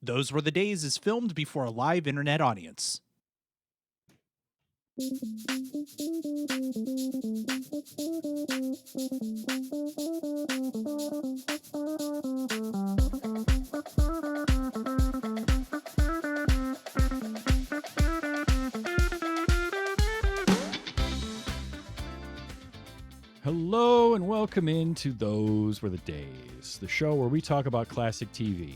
Those Were the Days is filmed before a live internet audience. Hello and welcome into Those Were the Days, the show where we talk about classic TV.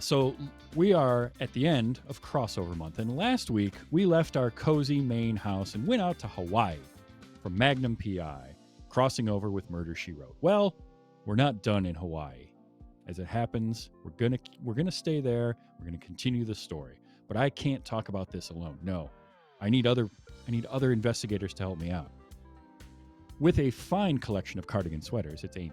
So we are at the end of crossover month, and last week we left our cozy Maine house and went out to Hawaii for Magnum PI, crossing over with Murder, She Wrote. Well, we're not done in Hawaii. As it happens, we're gonna stay there. We're gonna continue the story, but I can't talk about this alone. No, I need other investigators to help me out. With a fine collection of cardigan sweaters, it's Amy.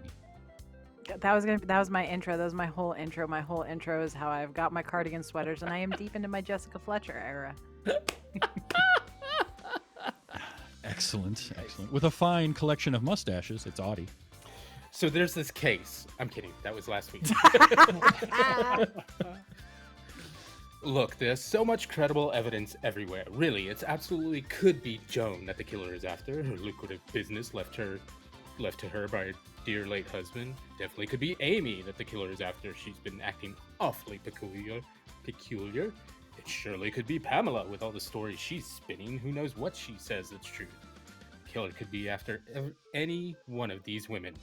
That was my intro. That was my whole intro. My whole intro is how I've got my cardigan sweaters, and I am deep into my Jessica Fletcher era. Excellent. With a fine collection of mustaches, it's Audie. So there's this case. I'm kidding. That was last week. Look, there's so much credible evidence everywhere. Really, it's absolutely could be Joan that the killer is after. Her lucrative business left to her by her dear late husband. Definitely could be Amy that the killer is after. She's been acting awfully peculiar. It surely could be Pamela with all the stories she's spinning. Who knows what she says that's true. Killer could be after any one of these women.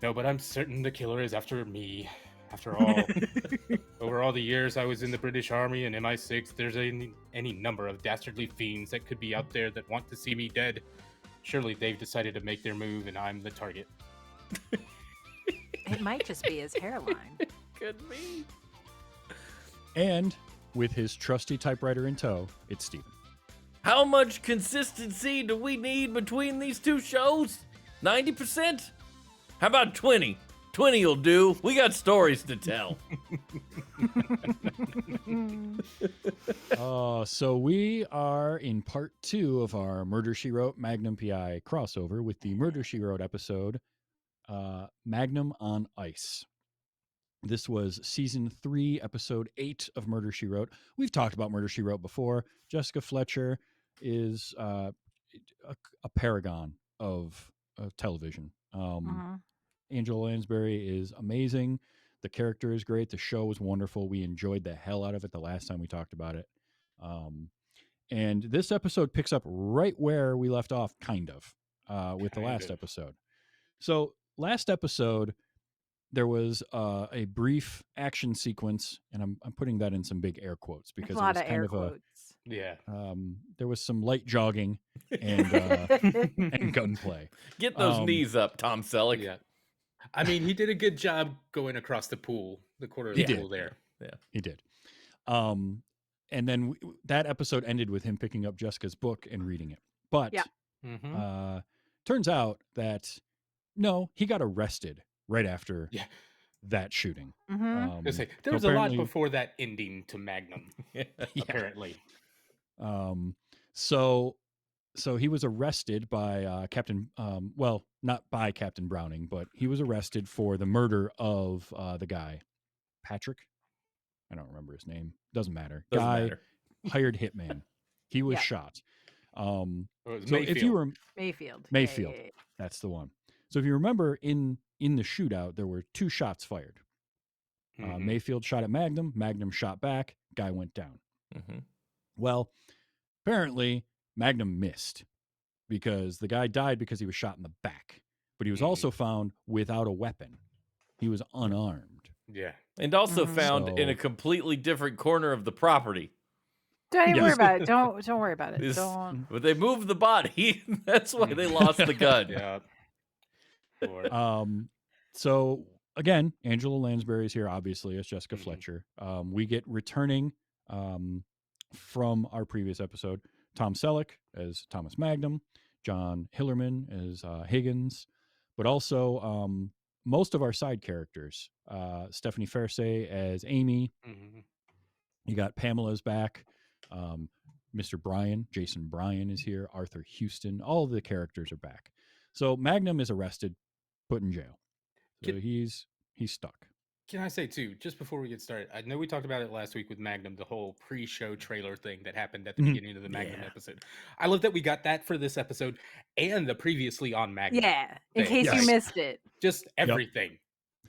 No, but I'm certain the killer is after me. After all, over all the years I was in the British Army and MI6, there's any number of dastardly fiends that could be out there that want to see me dead. Surely they've decided to make their move and I'm the target. It might just be his hairline. Could be. And with his trusty typewriter in tow, it's Steven. How much consistency do we need between these two shows? 90%? How about 20? 20 will do. We got stories to tell. So we are in part 2 of our Murder, She Wrote Magnum PI crossover with the Murder, She Wrote episode, Magnum on Ice. This was season 3, episode 8 of Murder, She Wrote. We've talked about Murder, She Wrote before. Jessica Fletcher is a paragon of television. Angela Lansbury is amazing. The character is great. The show was wonderful. We enjoyed the hell out of it the last time we talked about it. And this episode picks up right where we left off, kind of, with the last episode. So last episode, there was a brief action sequence, and I'm putting that in some big air quotes because a lot it was of air kind of quotes. there was some light jogging and gunplay. Get those knees up, Tom Selleck. Yeah. I mean, he did a good job going across the pool, the corner of the pool there. Yeah, he did. And then that episode ended with him picking up Jessica's book and reading it. But turns out that, no, he got arrested right after that shooting. There was a lot before that ending to Magnum, apparently. So he was arrested by Captain, not by Captain Browning, but he was arrested for the murder of the guy, Patrick. I don't remember his name. Doesn't matter. Hired hitman. He was shot. So Mayfield. if you were Mayfield. Yeah. That's the one. So if you remember in the shootout, there were 2 shots fired. Mayfield shot at Magnum. Magnum shot back. Guy went down. Well, apparently Magnum missed because the guy died because he was shot in the back, but he was also found without a weapon. He was unarmed. Yeah. And also found in a completely different corner of the property. Don't even worry about it. Don't worry about it. But they moved the body. That's why they lost the gun. Yeah. So again, Angela Lansbury is here, obviously, as Jessica Fletcher. We get returning from our previous episode, Tom Selleck as Thomas Magnum, John Hillerman as Higgins, but also most of our side characters. Stephanie Faircey as Amy. You got Pamela's back. Mr. Bryan, Jason Bryan is here. Arthur Houston. All of the characters are back. So Magnum is arrested, put in jail. So he's stuck. Can I say too, just before we get started, I know we talked about it last week with Magnum, the whole pre-show trailer thing that happened at the Mhm. beginning of the Magnum Yeah. episode. I love that we got that for this episode and the previously on Magnum Yeah, in thing. case you Yes. missed it. Just everything.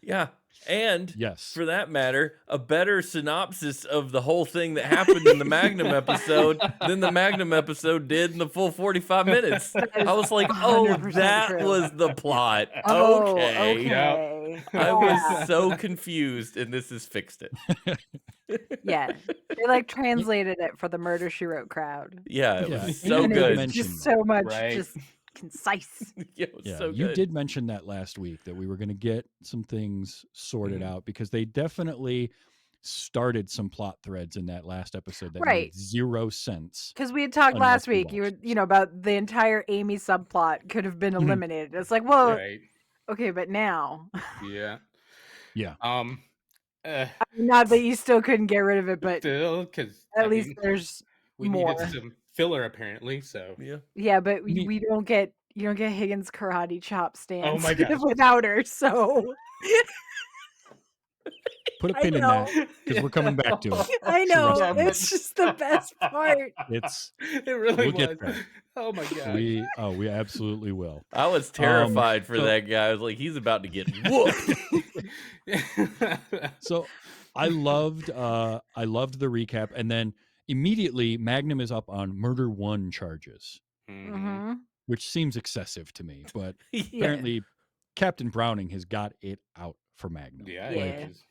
Yeah. And Yes. for that matter, a better synopsis of the whole thing that happened in the Magnum episode than the Magnum episode did in the full 45 minutes. That is I was like, oh, 100% that true. was the plot. Oh, Okay. okay. I was Yeah. so confused, and this has fixed it. Yeah. They like translated it for the Murder She Wrote crowd. Yeah, it Yeah, was and so you And did it good. was mention just that. so much Right. just concise. Yeah, it was Yeah, so you good. did mention that last week that we were going to get some things sorted Mhm. out because they definitely started some plot threads in that last episode that Right. made zero sense. Because we had talked Unless last we week, you were, watched this. about the entire Amy subplot could have been Mhm. eliminated. It's like, well, Right. okay, but now, Yeah. Yeah. not that you still couldn't get rid of it, but Still, because at least there's we more. needed some filler apparently. So Yeah. Yeah, but Me- we don't get you don't get Higgins karate chop stance my gosh. without her. So Put a I pin in know. that because we're coming back to it. I know rest in it's just the best part. It's It really we'll was. get there. Oh my god. we absolutely will. I was terrified for so- that guy. I was like, he's about to get whooped. So I loved the recap, and then immediately Magnum is up on murder one charges, Mhm. Mm-hmm. which seems excessive to me, but Yeah. apparently Captain Browning has got it out for Magnum. Yeah. Yeah. it is.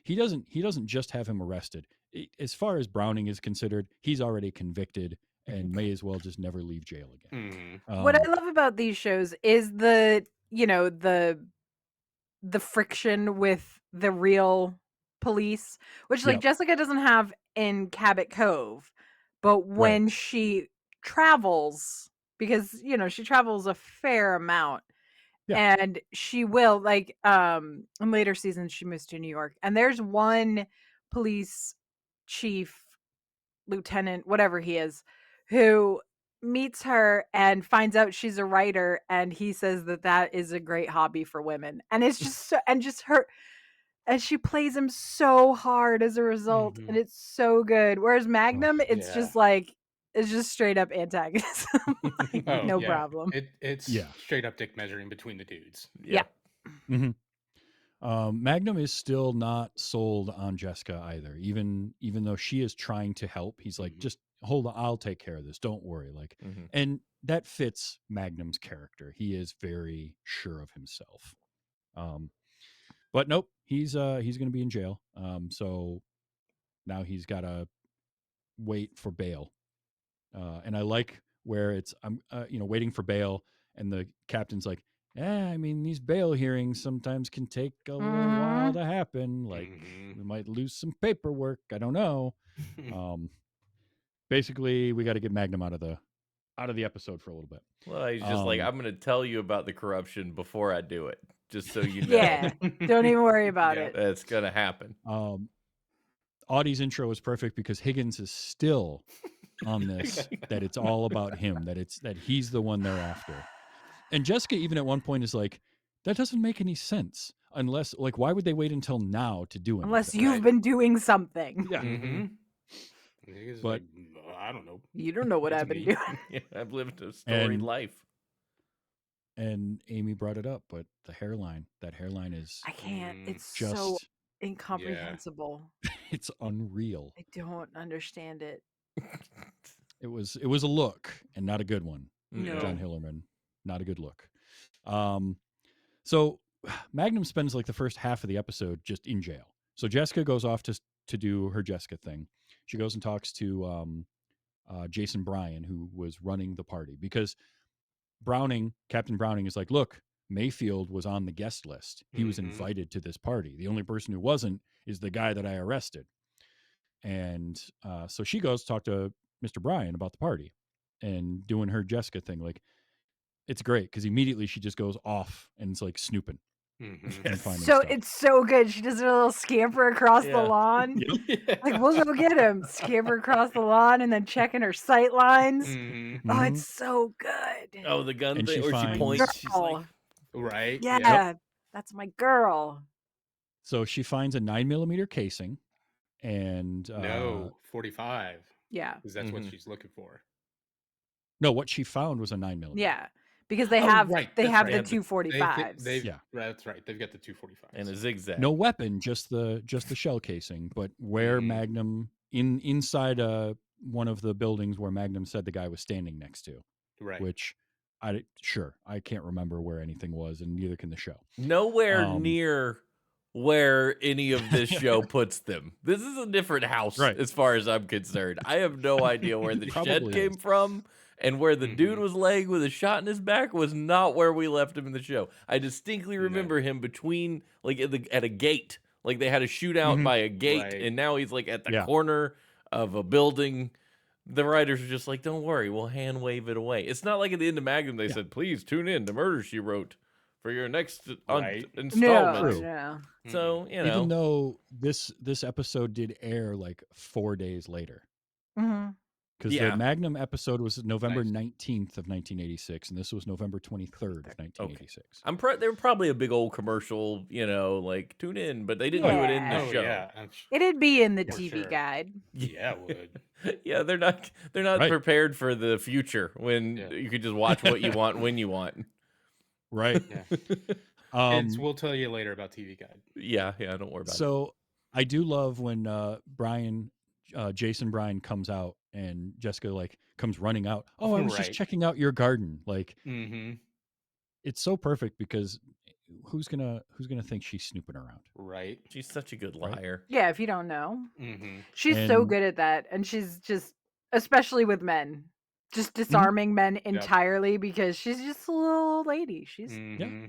He doesn't just have him arrested. As far as Browning is considered, he's already convicted and may as well just never leave jail again. Mhm. What I love about these shows is the friction with the real police, which like Yep. Jessica doesn't have in Cabot Cove, but when she travels, because she travels a fair amount, Yeah. and she will like in later seasons she moves to New York, and there's one police chief, lieutenant, whatever he is, who meets her and finds out she's a writer, and he says that is a great hobby for women, and it's just so, and just her, and she plays him so hard as a result, and it's so good. Whereas Magnum, it's yeah. just like it's just straight up antagonism. Like, Oh, no yeah. problem. It's Yeah. straight up dick measuring between the dudes. Yeah. Magnum is still not sold on Jessica either, even though she is trying to help. He's like, Mhm. just hold on, I'll take care of this. Don't worry. Like, Mhm. and that fits Magnum's character. He is very sure of himself. But nope, he's going to be in jail. So now he's got to wait for bail. And I like where it's I'm waiting for bail, and the captain's like, I mean, these bail hearings sometimes can take a little while to happen. Like, Mhm. we might lose some paperwork. I don't know. Basically, we got to get Magnum out of the episode for a little bit. Well, he's just like, Um, I'm going to tell you about the corruption before I do it, just so you know. Yeah. Don't even worry about Yeah. it. That's going to happen. Audie's intro was perfect because Higgins is still on this, that it's all about him, that he's the one they're after. And Jessica even at one point is like, that doesn't make any sense. Unless, like, why would they wait until now to do it? Unless you've been doing something. Yeah. Mhm. Niggas But- like, I don't know. You don't know what It's I've been me. doing. Yeah, I've lived a storied And- life. And Amy brought it up, but that hairline is I can't. Mm, It's just, so incomprehensible. it's unreal. I don't understand it. It was a look and not a good one. No. John Hillerman, not a good look. So Magnum spends like the first half of the episode just in jail. So Jessica goes off to do her Jessica thing. She goes and talks to Jason Bryan, who was running the party, because Captain Browning is like, look, Mayfield was on the guest list. He was Mhm. invited to this party. The only person who wasn't is the guy that I arrested. And so she goes to talk to Mr. Bryan about the party and doing her Jessica thing. Like, it's great because immediately she just goes off and it's like snooping Mhm. and finding So stuff. it's so good. She does a little scamper across the Yeah. lawn. Yeah. Like, we'll go get him. Scamper across the lawn and then checking her sight lines. Mhm. Oh, Mhm. it's so good. Oh, the gun And thing, she or she finds- points. She's like, Girl. Right. Yeah, that's my girl. So she finds a 9mm casing, and No, 45. Yeah. Because that's what Mhm. she's looking for. no, what she found was a 9mm. Yeah. Because they Oh, have right, they that's have right. the They had the- 245s. They've Yeah. That's right. They've got the 245s. and a zigzag. No weapon, just the shell casing. But where Mhm. Magnum inside one of the buildings where Magnum said the guy was standing next to, Right. which I can't remember where anything was, and neither can the show. Nowhere near where any of this show puts them. This is a different house Right. as far as I'm concerned. I have no idea where the shed Probably came is. from, and where the dude Mhm. was laying with a shot in his back was not where we left him in the show. I distinctly remember him between, like, at a gate. Like, they had a shootout Mhm. by a gate, Right. and now he's, like, at the Yeah. corner of a building. The writers are just like, don't worry, we'll hand wave it away. It's not like at the end of Magnum they said, please tune in to Murder, She Wrote for your next Right. installment. True. No. So, you know. Even though this episode did air like 4 days later, Mm-hmm. because Yeah. the Magnum episode was November Nice. 19th of 1986, and this was November 23rd of 1986. They were probably a big old commercial, you know, like tune in, but they didn't do it in the Yeah. Oh, show. yeah. It'd be in the For TV sure. guide. Yeah, it would. Yeah, they're not Right. prepared for the future when Yeah. you could just watch what you want when you want. Right. Yeah. Um, We'll tell you later about TV Guide. Yeah, don't worry about it. so I do love when Jason Bryan comes out and Jessica like comes running out. Oh, I was just Right. checking out your garden. Like Mm-hmm. it's so perfect because who's gonna think she's snooping around? Right. She's such a good Right. liar. Yeah, if you don't know. Mm-hmm. She's so And- good at that. And she's just, especially with men, just disarming men entirely because she's just a little old lady. She's Mm-hmm.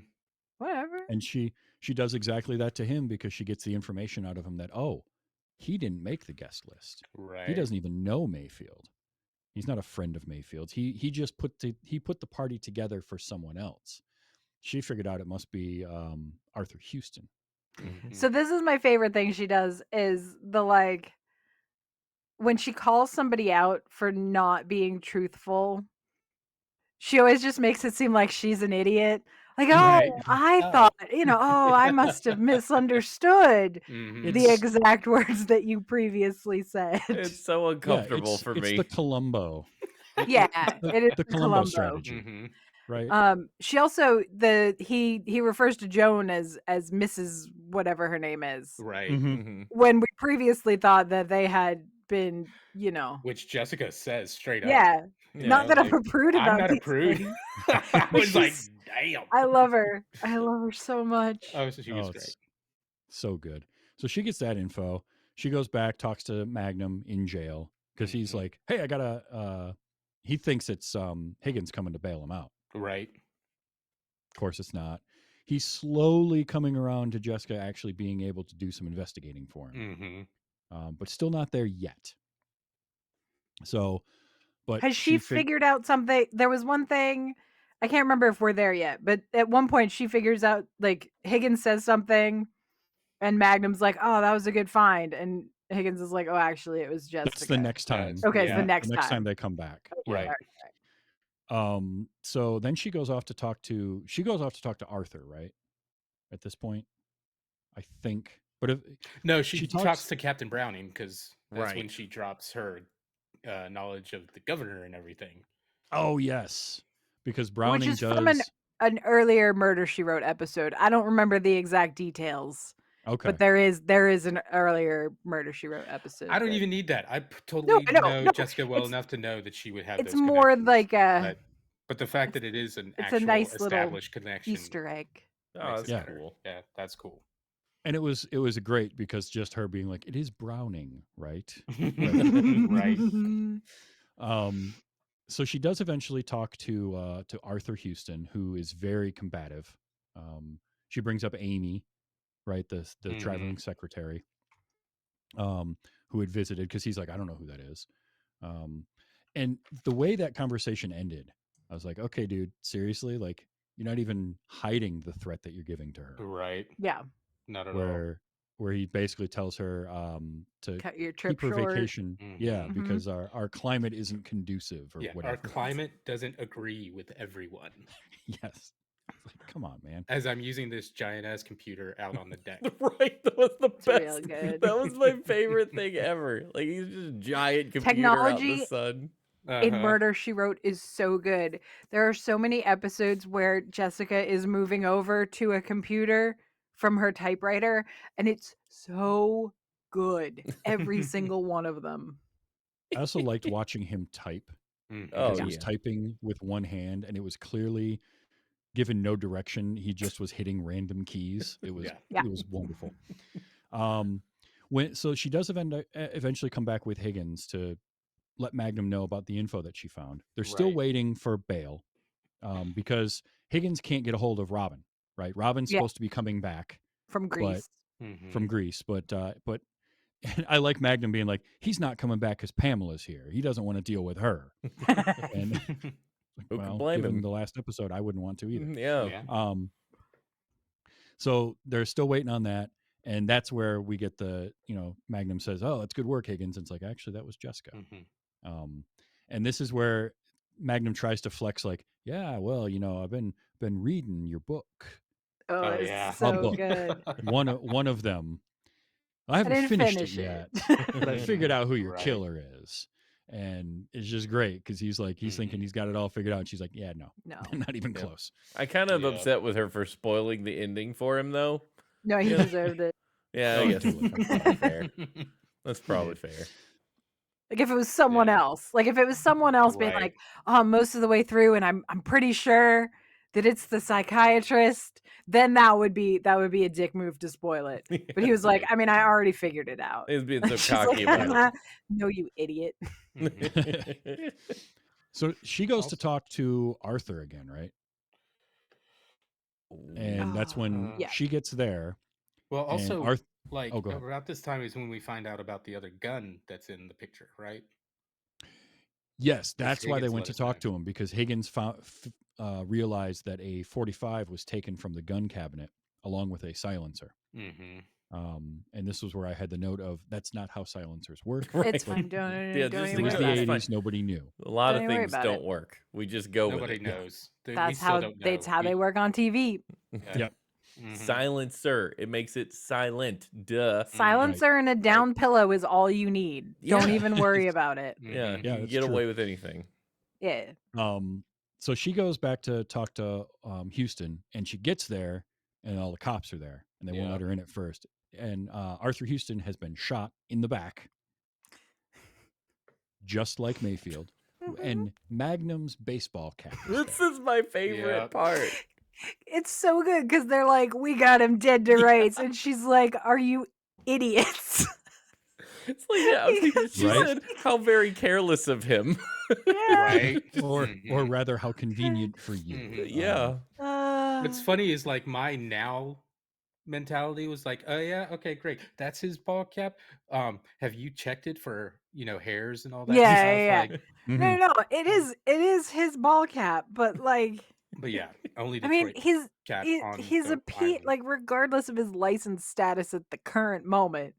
whatever. And she does exactly that to him because she gets the information out of him that, oh, he didn't make the guest list. Right. He doesn't even know Mayfield. He's not a friend of Mayfield's. He just put the party together for someone else. She figured out it must be Arthur Houston. Mhm. So this is my favorite thing she does is the like when she calls somebody out for not being truthful, she always just makes it seem like she's an idiot. Like, oh, Right. I Oh. thought, I must have misunderstood Mhm. the exact words that you previously said. It's so uncomfortable for me. It's the Columbo, Yeah, it is the Columbo strategy, Mhm. right? She also he refers to Joan as Mrs. whatever her name is. Right. Mhm. Mhm. When we previously thought that they had been, Which Jessica says straight up. yeah. Yeah. Not that like, I'm a prude about I'm not a these prude. things. I was like, She's- damn. I love her. I love her so much. Oh, so she was Oh, great. it's so good. So she gets that info. She goes back, talks to Magnum in jail because he's Mhm. like, "Hey, I gotta." He thinks it's Higgins coming to bail him out. Right. Of course, it's not. He's slowly coming around to Jessica actually being able to do some investigating for him, Mm-hmm. but still not there yet. So, but Has she figured out something? There was one thing, I can't remember if we're there yet, but at one point she figures out, like, Higgins says something, and Magnum's like, "Oh, that was a good find," and Higgins is like, "Oh, actually, it was Jessica." That's the next time. Okay, Yeah. it's the next the next time time. they come back. Right. So then she goes off to talk to Arthur, right? At this point, I think. But if No, she She talks talks- to Captain Browning because that's when Right. she drops her knowledge of the governor and everything. oh yes, because Which Browning is does from an earlier Murder, She Wrote episode. I don't remember the exact details, okay. but there is an earlier Murder, She Wrote episode. I don't that- even need that. I totally I know, know no, Jessica well it's- enough to know that she would have It's those more connections, like a but the fact that it is an it's a actual nice little established connection Easter egg. Oh, makes that's it Yeah. better. cool. Yeah, that's cool. And it was great because just her being like, "It is Browning, right?" Right. So she does eventually talk to Arthur Houston, who is very combative. She brings up Amy, right, the Mhm. traveling secretary, who had visited because he's like, "I don't know who that is." And the way that conversation ended, I was like, "Okay, dude, seriously, like you're not even hiding the threat that you're giving to her." Right. Yeah, Not at all. Where he basically tells her to cut your trip keep her short. vacation, yeah, Mhm. because our climate isn't conducive or Yeah, our whatever. climate doesn't agree with everyone. Yes. Come on, man. As I'm using this giant ass computer out on the deck. Right, that was the It's real best. good. That was my favorite thing ever. Like he's just a giant computer out in the Technology sun. in Murder, She Wrote is so good. There are so many episodes where Jessica is moving over to a computer from her typewriter, and it's so good. Every single one of them. I also liked watching him type Mhm. Oh, because he was yeah. typing with one hand, and it was clearly given no direction. He just was hitting random keys. It was Yeah. it was wonderful. So she does eventually come back with Higgins to let Magnum know about the info that she found. They're still Right. waiting for bail because Higgins can't get a hold of Robin. Right, Robin's Yeah. supposed to be coming back From Greece. from Greece, but and I like Magnum being like, he's not coming back because Pamela's here. He doesn't want to deal with her. And Who well, can blame given him? the last episode, I wouldn't want to either. Yeah. Yeah. So they're still waiting on that, and that's where we get the Magnum says, "Oh, that's good work, Higgins." And it's like, actually, that was Jessica. Mhm. And this is where Magnum tries to flex, like, yeah, well, I've been reading your book. Oh, Oh, it's yeah. so book. good. One of them. I haven't didn't finished it finish yet, it. but I figured out who your Right. killer is. And it's just great because he's thinking he's got it all figured out. And she's like, yeah, no, No. not even Yeah. close. I kind of Yeah. upset with her for spoiling the ending for him, though. No, he Yeah. deserved it. Yeah, I Oh, guess totally. that's probably fair. That's probably fair. Like if it was someone Yeah. else. Like if it was someone else being Right. like, "Oh, most of the way through and I'm pretty sure that it's the psychiatrist," then that would be a dick move to spoil it. But he was like, Right. "I mean, I already figured it out." He's being so She's cocky like, about "No, you idiot." Mhm. it. So she goes to Also- talk to Arthur again, right? And that's when Yeah. she gets there. Well, And also, like Oh, go ahead. about this time is when we find out about the other gun that's in the picture, right? Yes, that's why they Higgins went let to us know. talk to him, because Higgins realized that a 45 was taken from the gun cabinet along with a silencer. Mm-hmm. And this was where I had the note of, that's not how silencers work. Right. It's fine. Don't Yeah, don't just It even was worry the about it. 80s. Nobody knew. A lot Don't of even worry things about don't it. work. We just go Nobody with it. knows. We That's still don't know. how they work on TV. Yeah. Yep. Mhm. Silencer. It makes it silent. Duh. Silencer and a down pillow is all you need. Don't Yeah. even worry about it. Yeah, Mhm. Yeah, you can that's get true. away with anything. Yeah. So she goes back to talk to Houston, and she gets there, and all the cops are there, and they won't Yeah. let her in at first. And Arthur Houston has been shot in the back, just like Mayfield, and Magnum's baseball cap. is This there. is my favorite Yep. part. It's so good because they're like, "We got him dead to rights," and she's like, "Are you idiots?" It's like, yeah, she Right? said, how very careless of him. Yeah. Right. or Mhm. rather, how convenient for you. Mhm. Yeah. What's funny is like my now mentality was like, oh yeah, okay, great. That's his ball cap. Have you checked it for hairs and all that Yeah, stuff? yeah. Like, Mhm. No, it is his ball cap, but like, but yeah, only I mean, Detroit cap on he's a the P, island. like regardless of his license status at the current moment,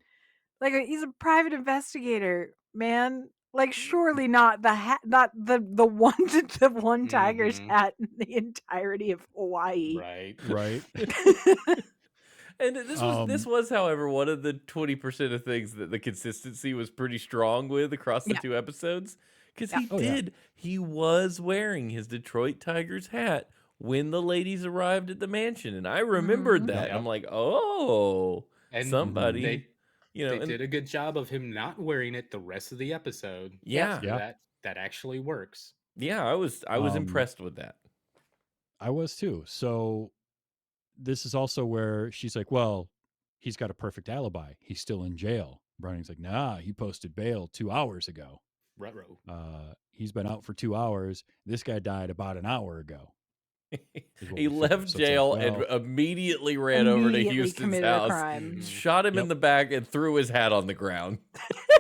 like he's a private investigator, man. Like, surely not the hat, not the one tiger's Mhm. hat in the entirety of Hawaii. Right. Right. And this was, however, one of the 20% of things that the consistency was pretty strong with across the Yeah. 2 episodes. Because Yeah. he Oh, yeah. he was wearing his Detroit Tigers hat when the ladies arrived at the mansion. And I remembered Mhm. that. Yep. I'm like, oh, And somebody, they they and did a good job of him not wearing it the rest of the episode. yeah, So Yeah. that actually works. yeah, I was Um, impressed with that. I was too. So this is also where she's like, well, he's got a perfect alibi. He's still in jail. Browning's like, nah, he posted bail 2 hours ago. Ruh-roh. He's been out for 2 hours. This guy died about an hour ago. is what He we figure. left So it's like, jail well, and immediately ran over to Immediately Houston's committed a house, crime. shot him in Yep. the back, and threw his hat on the ground.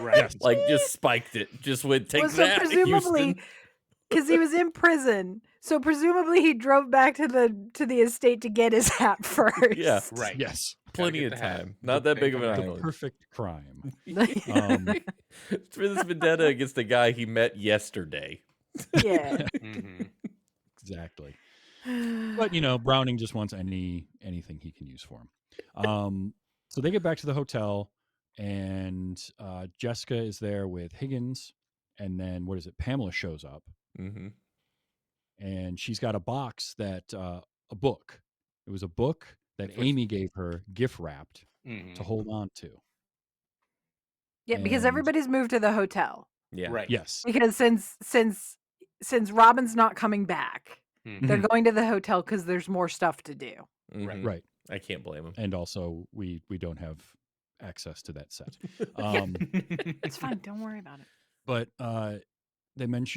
Right. Yes. Like, just spiked it. Just went, take Well, so that, presumably, Houston. because he was in prison, so presumably he drove back to the estate to get his hat first. Yeah, Right. yes, plenty get of the hat. time. Not The that big of an big the island. perfect crime. For this vendetta against a guy he met yesterday. Yeah. Mhm. Exactly. But Browning just wants anything he can use for him. So they get back to the hotel, and Jessica is there with Higgins, and then what is it? Pamela shows up, Mm-hmm. and she's got a box that a book. It was a book that With- Amy gave her, gift wrapped, Mhm. to hold on to. Yeah, because And- everybody's moved to the hotel. Yeah. Right. Yes, Because since Robin's not coming back, Mhm. they're going to the hotel because there's more stuff to do. Mhm. right. I can't blame him. And also we don't have access to that set. It's fine. Don't worry about it. But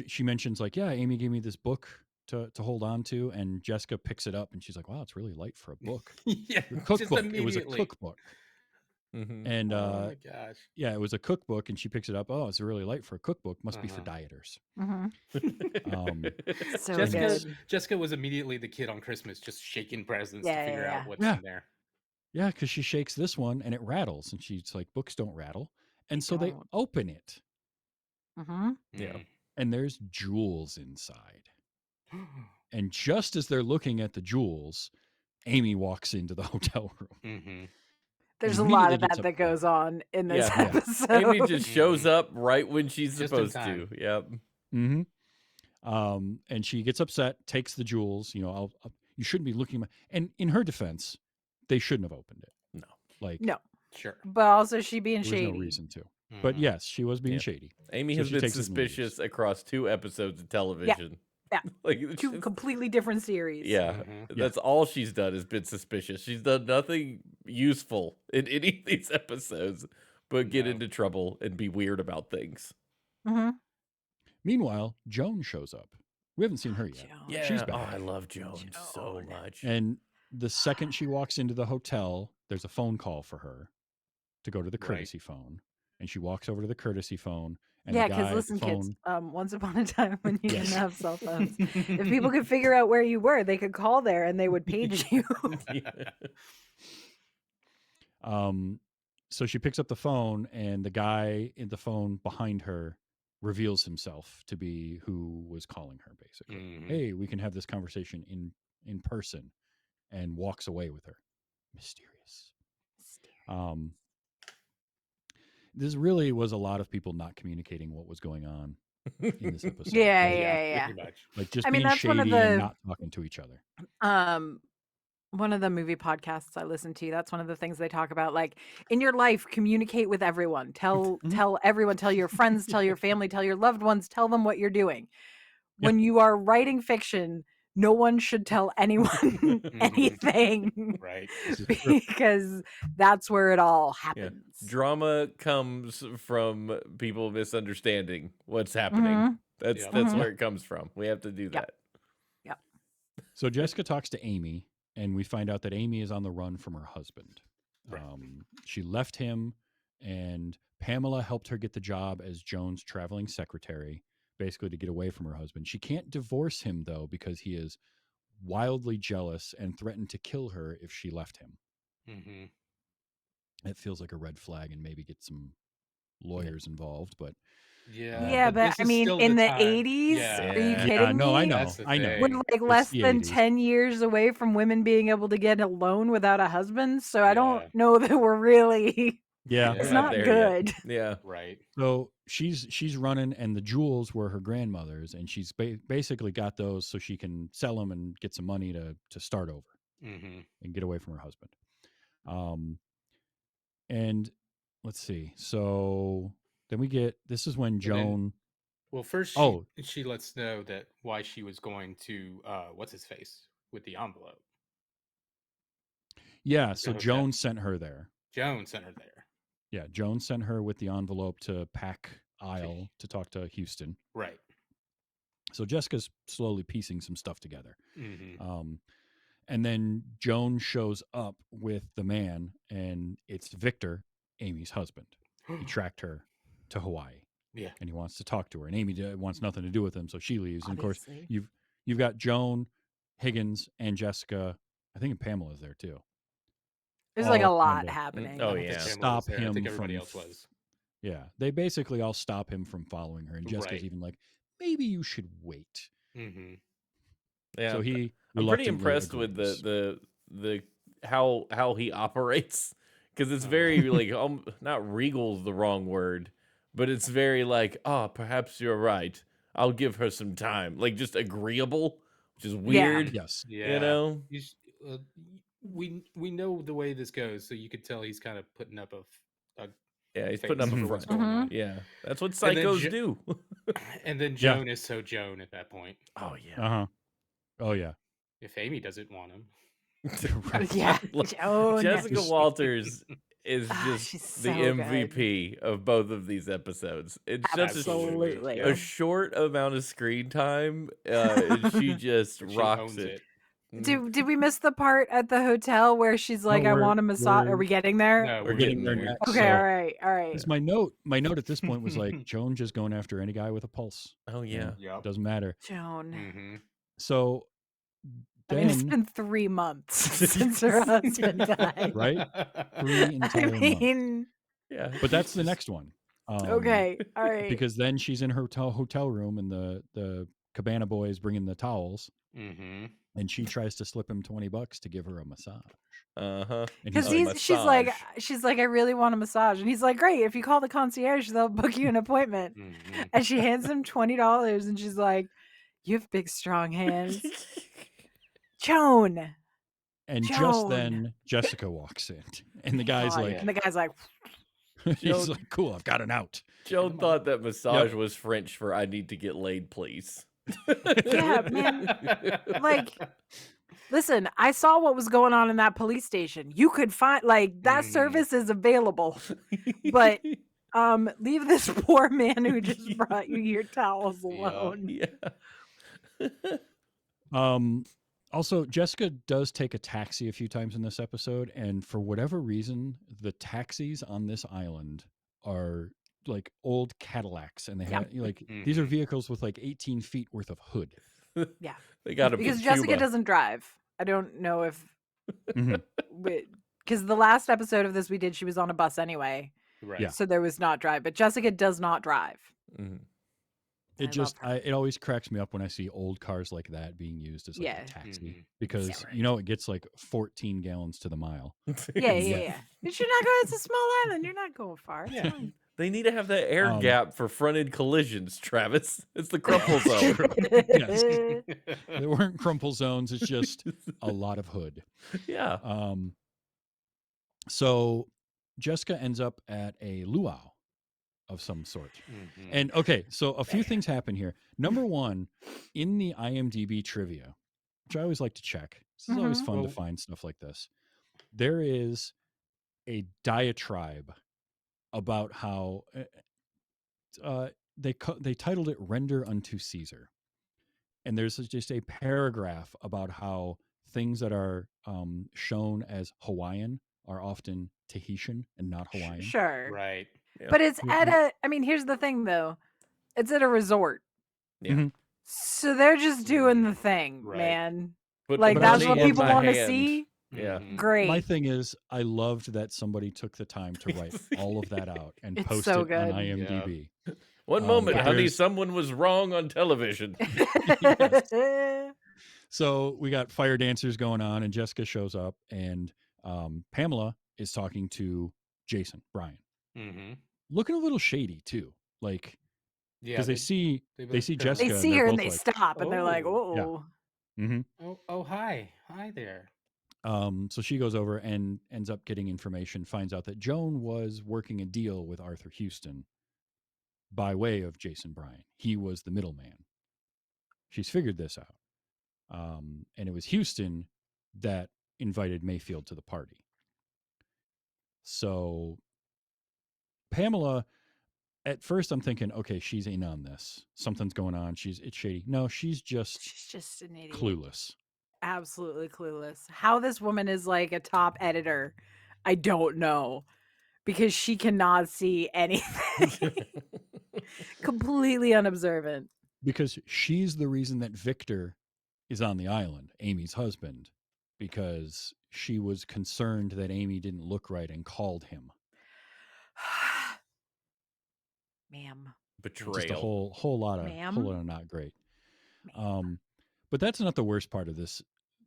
she mentions like, yeah, Amy gave me this book to hold on to, and Jessica picks it up and she's like, wow, it's really light for a book. Yeah. A Just cookbook. It was a immediately. cookbook. Mm-hmm. And Oh my gosh. yeah, it was a cookbook, and she picks it up. Oh, it's really light for a cookbook. Must be for Uh-huh. dieters. So Jessica, good. Jessica was immediately the kid on Christmas, just shaking presents to Yeah, figure yeah, out what's yeah. in there. Yeah, because she shakes this one and it rattles, and she's like, books don't rattle. And They so they don't. open it, Mm-hmm. Yeah. and there's jewels inside. And just as they're looking at the jewels, Amy walks into the hotel room. Mm-hmm. There's a lot immediately of gets that that upset. goes on in this Yeah. episode. Amy just shows Mhm. up right when she's Just in supposed time. to. Yep. Mm-hmm. And she gets upset, takes the jewels. You shouldn't be looking. And in her defense, they shouldn't have opened it. No. Like, No, Sure. but also she being there was shady. no reason to. But Mhm. yes, she was being Yeah. shady. Amy So has she been takes it and leaves. suspicious across 2 episodes of television. Yeah. Like it's Two just- completely different series. yeah. Mhm. That's all she's done is been suspicious. She's done nothing useful in any of these episodes but get No. into trouble and be weird about things. Mm-hmm. Meanwhile, Joan shows up. We haven't seen her yet. Yeah. She's Oh, back. I love Joan so Joan. much. And the second she walks into the hotel, there's a phone call for her to go to the Right. courtesy phone. And she walks over to the courtesy phone. And Yeah, the because guy at listen, the kids. phone, Once upon a time when you Yes. didn't have cell phones, if people could figure out where you were, they could call there and they would page you. So she picks up the phone, and the guy in the phone behind her reveals himself to be who was calling her, basically. Mhm. Hey, we can have this conversation in person, and walks away with her. Mysterious. This really was a lot of people not communicating what was going on in this episode. Yeah, Like, yeah. Pretty much. like just I mean, being that's one of shady and the- not talking to each other. One of the movie podcasts I listen to, that's one of the things they talk about. Like, in your life, communicate with everyone. Tell everyone, tell your friends, tell your family, tell your loved ones, tell them what you're doing. When you are writing fiction, no one should tell anyone anything. Right. This is true. Because that's where it all Yeah. happens. Drama comes from people misunderstanding what's happening. Mhm. That's Yeah. that's Mhm. where it comes from. We have to do Yeah. that. So Jessica talks to Amy, and we find out that Amy is on the run from her husband. Right. She left him, and Pamela helped her get the job as Joan's traveling secretary, basically to get away from her husband. She can't divorce him, though, because he is wildly jealous and threatened to kill her if she left him. Mm-hmm. It feels like a red flag, and maybe get some lawyers involved. But Yeah. Yeah, but this I is mean, still in the time. 80s, Yeah. are you Yeah. kidding no, I me? know, That's the I know. thing. We're like less the than 80s. 10 years away from women being able to get a loan without a husband. So I Yeah. don't know that we're really, Yeah. it's We're not there good. Yet. Yeah. Right. So she's running, and the jewels were her grandmother's, and she's basically got those so she can sell them and get some money to start over Mm-hmm. and get away from her husband. And let's see. So then we get, this is when then- Joan. Well, first Oh. she lets know that why she was going to what's his face with the envelope. Yeah, so hotel. Joan sent her there. Joan sent her there. Yeah, Joan sent her with the envelope to Pack Isle to talk to Houston. Right. So Jessica's slowly piecing some stuff together. Mm-hmm. And then Joan shows up with the man, and it's Victor, Amy's husband. He tracked her to Hawaii, Yeah. and he wants to talk to her. And Amy wants nothing to do with him, so she leaves. And of course, Obviously. you've got Joan, Higgins, and Jessica. I think Pamela's there too. There's like a all lot kinda- happening. Oh, I don't think yeah. Pamela was Stop there. I him think everybody from else was. Yeah, they basically all stop him from following her, and Jessica's Right. even like, maybe you should wait. Mm-hmm. Yeah, So he I'm pretty reluctantly impressed with agrees. the how he operates because it's very like not regal's the wrong word, but it's very like perhaps you're right. I'll give her some time, like just agreeable, which is Yeah. weird, Yes. you Yeah. know. We know the way this goes, so you could tell he's kind of putting up a Yeah, he's putting face up a for what's front. going Mhm. on. Yeah, that's what And then psychos do. and then Yeah. Joan is so Joan at that point. Oh yeah. Uh huh. Oh yeah. If Amy doesn't want him. Right. Yeah. Look, Joan. Jessica This- Walters is Ah, just she's the so good. MVP of both of these episodes. It's such Absolutely. a short amount of screen time. And she just She rocks owns it. it. Did we miss the part at the hotel where she's like, I want a massage? Are we getting there? No, We're we're getting getting there. there. next. Okay, So, all right, all right. because my note at this point was like Joan just going after any guy with a pulse. Oh You yeah. know, Yep. doesn't matter. Joan. Mm-hmm. So I mean, it's then, been 3 months since her husband died. right? 3 entire I months. mean, Yeah. But that's the just- next one. okay, all right. Because then she's in her hotel room and the Cabana boy is bringing the towels Mm-hmm. and she tries to slip him $20 to give her a massage. Uh-huh. And Because he's like, she's like, I really want a massage, and he's like, great. If you call the concierge, they'll book you an appointment. Mm-hmm. And she hands him $20, and she's like, you have big, strong hands, Joan. and just Joan. then Jessica walks in and the guy's God. like, and the guy's like, he's Joan- like, cool, I've got an out. Joan thought that massage was French for "I need to get laid, please." Yeah, man. Like, listen, I saw what was going on in that police station. You could find like that Mhm. service is available. But leave this poor man who just brought you your towels alone. Yeah. Also, Jessica does take a taxi a few times in this episode, and for whatever reason, the taxis on this island are like old Cadillacs, and they have like these are Mhm. vehicles with like 18 feet worth of hood. Yeah. They got to be Because Jessica Cuba. doesn't drive. I don't know if Mhm. because the last episode of this we did, she was on a bus anyway. Right. Yeah. So there was not drive. But Jessica does not drive. Mhm. It I love just her. it always cracks me up when I see old cars like that being used as like Yeah. a taxi Mhm. because right. you know it gets like 14 gallons to the mile. Yeah. Yeah. But you're not going. It's a small island. You're not going far. It's Yeah. fine. They need to have that air gap for fronted collisions, Travis. It's the crumple That's zone. true. Yes. There weren't crumple zones. It's just a lot of hood. Yeah. So Jessica ends up at a luau of some sort. Mhm. And okay, so a few things happen here. Number one, in the IMDb trivia, which I always like to check, this is always Mhm. fun to Well- find stuff like this. There is a diatribe about how they titled it "Render unto Caesar," and there's just a paragraph about how things that are shown as Hawaiian are often Tahitian and not Hawaiian. Sure. Right. But it's Yeah. at a. I mean, here's the thing, though. It's at a resort. Yeah. Mhm. So they're just doing the thing, Right. man. Put Like the that's money what in people my want to hand. see. Yeah. Mhm. Great. My thing is, I loved that somebody took the time to write all of that out and It's post so it on good. IMDb. One moment, but honey, there's- someone was wrong on television. So we got fire dancers going on, and Jessica shows up, and Pamela is talking to Jason Brian, Mhm. looking a little shady too, like Yeah. because they see both see turn Jessica. They around. see they're her and both they like, stop and they're like, Oh. "Oh, mhm. Oh, hi there. So she goes over and ends up getting information, finds out that Joan was working a deal with Arthur Houston by way of Jason Bryan. He was the middleman. She's figured this out. And it was Houston that invited Mayfield to the party. So Pamela, at first I'm thinking, okay, she's in on this. Something's going on. It's shady. No, she's just she's just an idiot, clueless. absolutely clueless." How this woman is like a top editor, I don't know, because she cannot see anything. Completely unobservant. Because she's the reason that Victor is on the island, Amy's husband, because she was concerned that Amy didn't look right and called him. Ma'am. Just a Betrayal. whole lot Ma'am? of not great. Ma'am. But that's not the worst part of this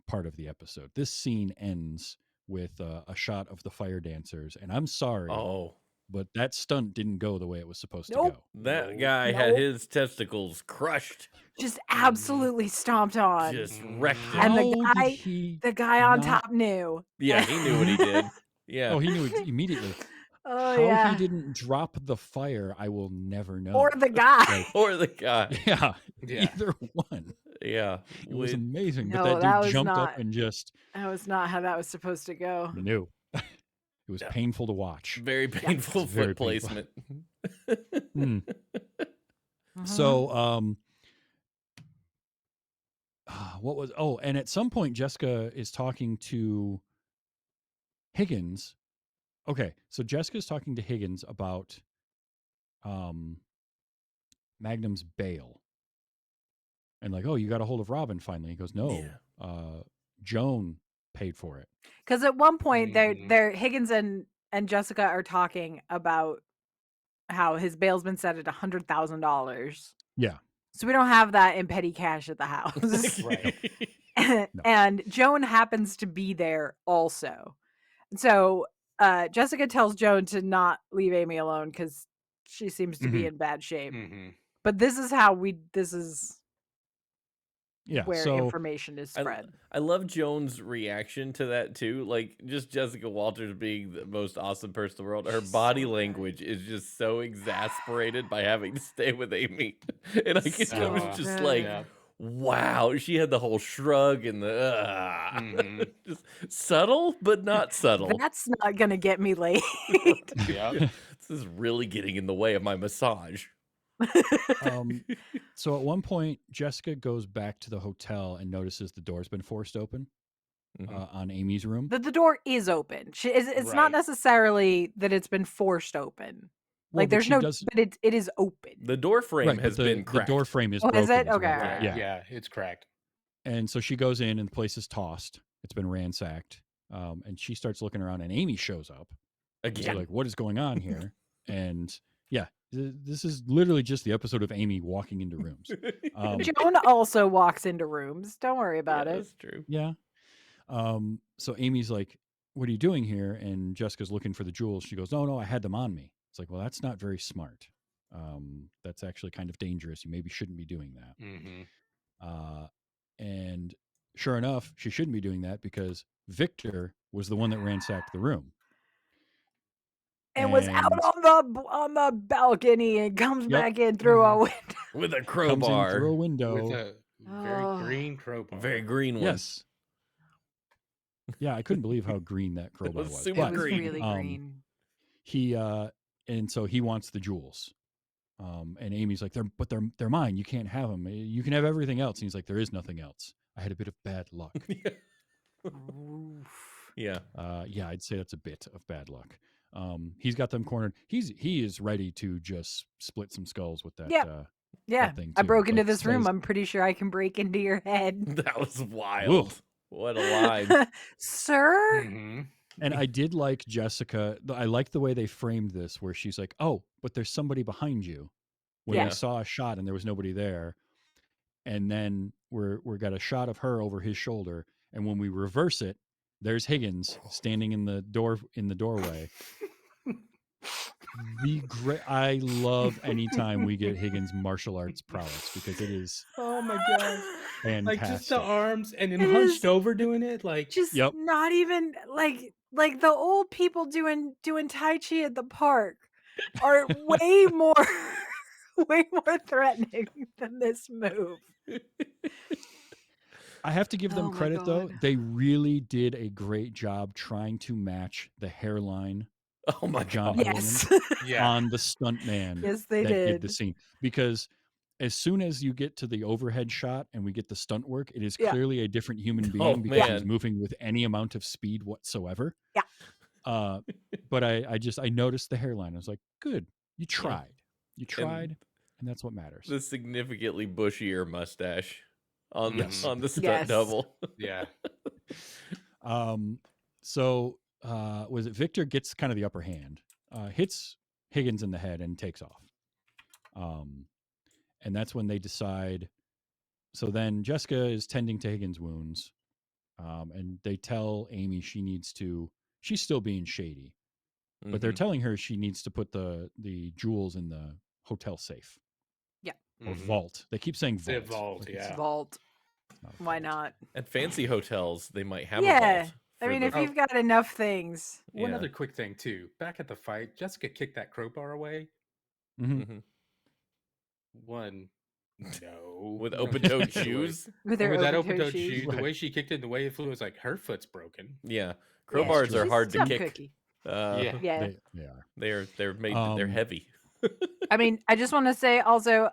part of the episode. This scene ends with a shot of the fire dancers, and I'm sorry, Oh, but that stunt didn't go the way it was supposed to Nope. go. that Nope. guy had Nope. his testicles crushed. Just absolutely stomped on. Just wrecked it. And How did he the guy on not? top knew. Yeah, he knew what he did. Yeah. Oh, he knew immediately. Oh How yeah. he didn't drop the fire, I will never know. Or the guy. Like, Or the guy. yeah, Yeah. either one. Yeah. It was With- amazing. No, but that that dude was jumped up not- and just That was not how that was supposed to go. knew. It was Yeah. painful to watch. very painful It's very foot painful. placement. Mm. Mhm. So, what was? Oh, and at some point, Jessica is talking to Higgins. Okay, so Jessica's talking to Higgins about Magnum's bail, and like, oh, you got a hold of Robin finally. He goes, no, Joan paid for it. Because at one point, Mhm. they're Higgins and Jessica are talking about how his bail's been set at $100,000. Yeah, So we don't have that in petty cash at the house. Right. And Joan happens to be there also. So Jessica tells Joan to not leave Amy alone because she seems to be in bad shape. hmm But this is how this is yeah. where So information is spread. I love Joan's reaction to that too. Like just Jessica Walters being the most awesome person in the world. Her She's body so good. language is just so exasperated by having to stay with Amy. And I could I was So just good. like, Yeah. wow. She had the whole shrug and the Mhm. just subtle, but not subtle. That's not gonna get me laid. Yeah. This is really getting in the way of my massage. So at one point, Jessica goes back to the hotel and notices the door's been forced open Mhm. on Amy's room. The door is open. It's Right. not necessarily that it's been forced open. Well, Like but there's she no, does but it is open. The door frame right, has but been the cracked. door frame is Oh, broken. is it? what Okay, it okay. is. Yeah. Yeah. It's cracked. And so she goes in and the place is tossed. It's been ransacked. And she starts looking around and Amy shows up. And she's Again. like, what is going on here? And yeah, this is literally just the episode of Amy walking into rooms. Joan also walks into rooms. Don't worry Yeah, about it. that's true. Yeah. So Amy's like, what are you doing here? And Jessica's looking for the jewels. She goes, no, I had them on me. It's like, well, that's not very smart. That's actually kind of dangerous. You maybe shouldn't be doing that. hmm And sure enough, she shouldn't be doing that because Victor was the one that ransacked the room. And was out on the balcony and comes Yep. back in through a window. With a Comes in crowbar. through a With window. a very Oh. green crowbar. Very green one. Yes. Yeah, I couldn't believe how green that crowbar was was. super It But was green. really green. he and so he wants the jewels. And Amy's like, they're mine. You can't have them. You can have everything else. And he's like, there is nothing else. I had a bit of bad luck. Oof. Yeah. Yeah, I'd say that's a bit of bad luck. He's got them cornered. He is ready to just split some skulls with that. Yeah. Yeah, that thing I too. broke into But this room. says- I'm pretty sure I can break into your head. That was wild. Woof. What a line. Sir? hmm And I did like Jessica. I like the way they framed this, where she's like, "Oh, but there's somebody behind you." When Yeah. we saw a shot and there was nobody there, and then we're got a shot of her over his shoulder, and when we reverse it, there's Higgins standing in the doorway. I love anytime we get Higgins martial arts prowess because it is Oh my god. fantastic. Like just the arms and then It hunched is over doing it. Like Just Yep. not even like the old people doing Tai Chi at the park are way more way more threatening than this move. I have to give them Oh my credit though. God. They really did a great job trying to match the hairline Oh my John god. Yes. yeah. on the stuntman Yes, they that did the did. scene. Because as soon as you get to the overhead shot and we get the stunt work, it is Yeah. clearly a different human being Oh, because he's man. moving with any amount of speed whatsoever. Yeah. But I noticed the hairline. I was like, good. You tried. You tried, and that's what matters. The significantly bushier mustache on the Yes. on the stunt Yes. double. Yeah. So was it Victor gets kind of the upper hand, hits Higgins in the head and takes off. And that's when they decide So then Jessica is tending to Higgins' wounds, and they tell Amy she's still being shady, but they're Mhm. telling her she needs to put the jewels in the hotel safe or Mhm. vault. They keep saying The vault. vault, Like it's yeah. Vault. not a Why vault. not? At fancy hotels, they might have a Yeah. vault I for mean, the. if you've got enough things. One Yeah. other quick thing too. Back at the fight, Jessica kicked that crowbar away. Mhm. Mhm. One, no. With No, open-toed just the way- shoes. With And her with that open-toed open-toed shoes. shoe, the Right. way she kicked it, and the way it flew, it was like her foot's broken. Yeah. Yeah, Crowbars true. are she's hard a to dumb kick. cookie. Yeah. Yeah. They are. They're made. They're Um, heavy. I mean, I just want to say also,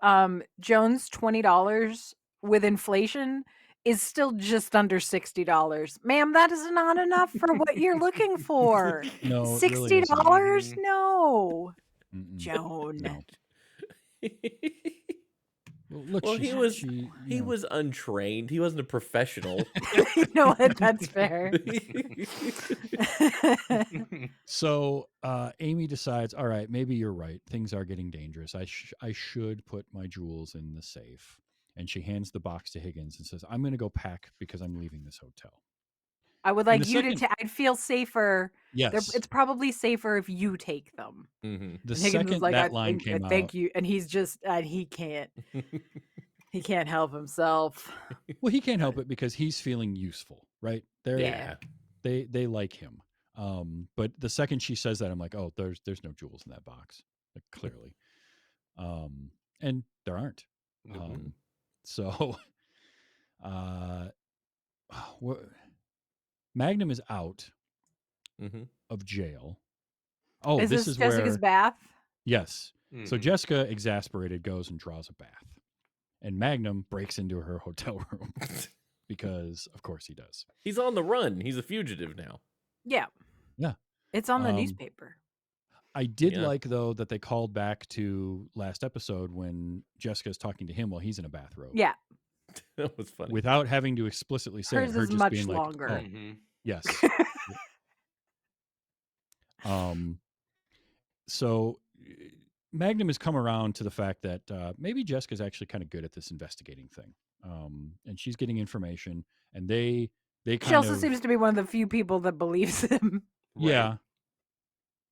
Jones $20 with inflation is still just under $60. Ma'am, that is not enough for what you're looking for. No, it really $60? isn't. Mhm. No. Mm-mm. Joan. No. Well, look, Well, she he was untrained. He wasn't a professional. You know what? That's fair. So Amy decides, all right, maybe you're right. Things are getting dangerous. I should put my jewels in the safe. And she hands the box to Higgins and says, I'm going to go pack because I'm leaving this hotel. I would And like the you second, to. I'd feel safer. yes, It's probably safer if you take them. Mhm. the And Higgins was second like, that line came thank out, you. And he's just, he can't help himself. well, he can't help it because he's feeling useful, right? Yeah. They like him. But the second she says that, I'm like, oh, there's no jewels in that box, like, clearly. And there aren't. Nope. So Magnum is out Mhm. of jail. Oh, Is this this is Jessica's where, bath? yes. So Mhm. Jessica, exasperated, goes and draws a bath, and Magnum breaks into her hotel room because, of course, he does. He's on the run. He's a fugitive now. Yeah. Yeah. It's on the newspaper. I did Yeah. like, though, that they called back to last episode when Jessica's talking to him while he's in a bathrobe. Yeah. That was funny. Without having to explicitly say Hers it, her is just much being like, longer. oh, Mhm. yes. So Magnum has come around to the fact that maybe Jessica's actually kind of good at this investigating thing, and she's getting information, and they She kind also of, seems to be one of the few people that believes him. yeah.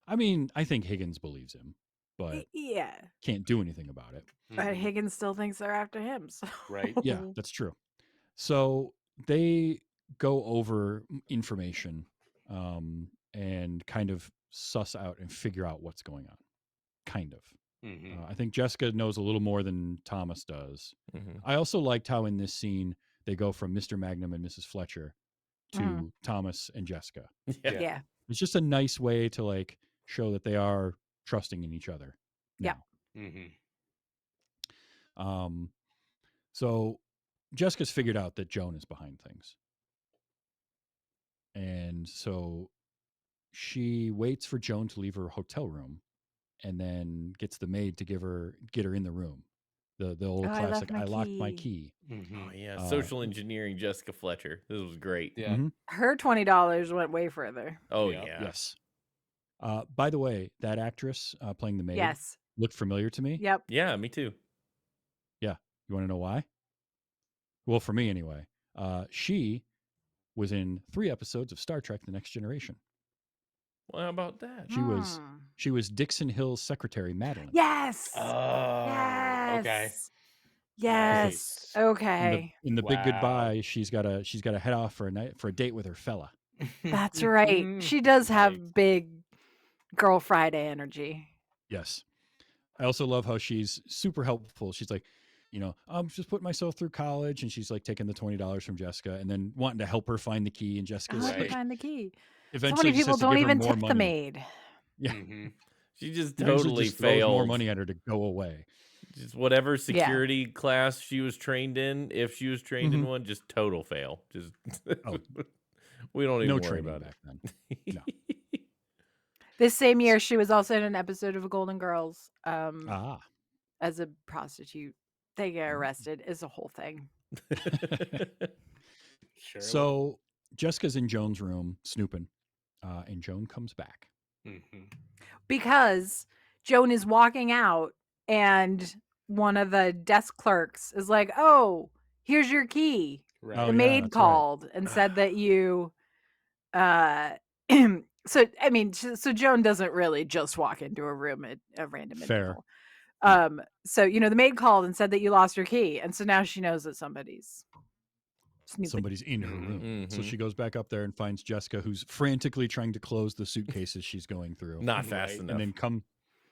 I mean, I think Higgins believes him, but Yeah. can't do anything about it. But Mhm. Higgins still thinks they're after him. So. Right. Yeah, that's true. So they go over information and kind of suss out and figure out what's going on. Kind of. Mhm. I think Jessica knows a little more than Thomas does. Mhm. I also liked how in this scene they go from Mr. Magnum and Mrs. Fletcher to Thomas and Jessica. Yeah. Yeah. It's just a nice way to like show that they are trusting in each other now. Mhm. So Jessica's figured out that Joan is behind things. And so she waits for Joan to leave her hotel room and then gets the maid to get her in the room. The old Oh, classic, I locked my key. key. Mhm. Oh yeah. Uh, Social engineering Jessica Fletcher. This was great. Yeah. Mhm. Her $20 went way further. Oh Yeah. yeah. Yes. By the way, that actress playing the maid Yes. looked familiar to me. Yep. Yeah, me too. Yeah. You want to know why? Well, for me anyway. She was in 3 episodes of Star Trek: The Next Generation. Well, how about that? She was Dixon Hill's secretary, Madeline. Yes. Oh. Yes. Okay. Yes. Nice. Okay. In the Big Wow. Goodbye, she's got to head off for a date with her fella. That's right. She does Right. have big girl Friday energy. Yes. I also love how she's super helpful. She's like, I'm just putting myself through college, and she's like taking the $20 from Jessica and then wanting to help her find the key. And Jessica's Help her Right. find the key. So eventually many just people has to don't give her even more tip the money. maid. Yeah. Mhm. She just Eventually totally just throws more failed. money at her to go away. Just whatever security class she was trained in, if she was trained in Mhm. one, just total fail. Just Oh, we don't even no worry training about back then. it. No. This same year, she was also in an episode of Golden Girls Ah. as a prostitute. They get Mm. arrested. It's a whole thing. Sure. So Jessica's in Joan's room snooping, and Joan comes back. Mhm. Because Joan is walking out and one of the desk clerks is like, oh, here's your key. Right. Oh, The yeah, maid that's right. called and said that you uh so I mean so Joan doesn't really just walk into a room at a random Fair. interval. Yeah. So you know the maid called and said that you lost your key, and so now she knows that somebody's just needs Somebody's in her room. So Mhm. she goes back up there and finds Jessica, who's frantically trying to close the suitcases she's going through. Not fast Right. enough. And then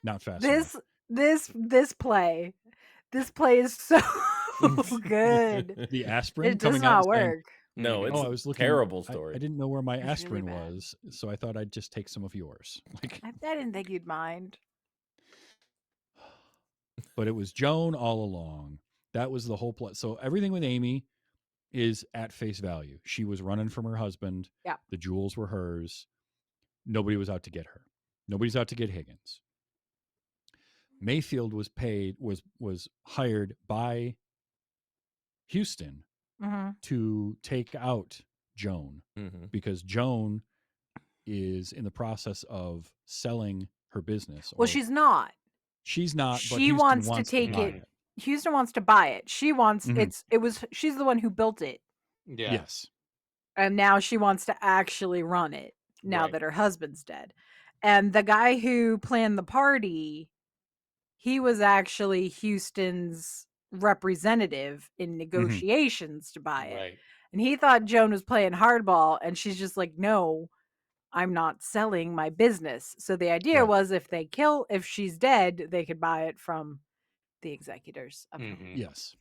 not fast enough. this play is so good. The aspirin It does coming out not and saying, work. No, Mhm. it's I a was looking. terrible I story. didn't know where my It's really aspirin bad. was, so I thought I'd just take some of yours. Like, I didn't think you'd mind. but it was Joan all along. That was the whole plot. So everything with Amy is at face value. She was running from her husband. Yeah. The jewels were hers. Nobody was out to get her. Nobody's out to get Higgins. Mayfield was hired by Houston Mm-hmm. to take out Joan Mhm. because Joan is in the process of selling her business. Well, or she's not. she's not, but She Houston wants to wants take buy it. Houston wants to buy it. She wants Mhm. she's the one who built it. Yeah. Yes. And now she wants to actually run it now Right. that her husband's dead. And the guy who planned the party, he was actually Houston's representative in negotiations to buy it. Right. And he thought Joan was playing hardball, and she's just like, no, I'm not selling my business. So the idea Right. was if she's dead, they could buy it from the executors of the Mhm. Yes.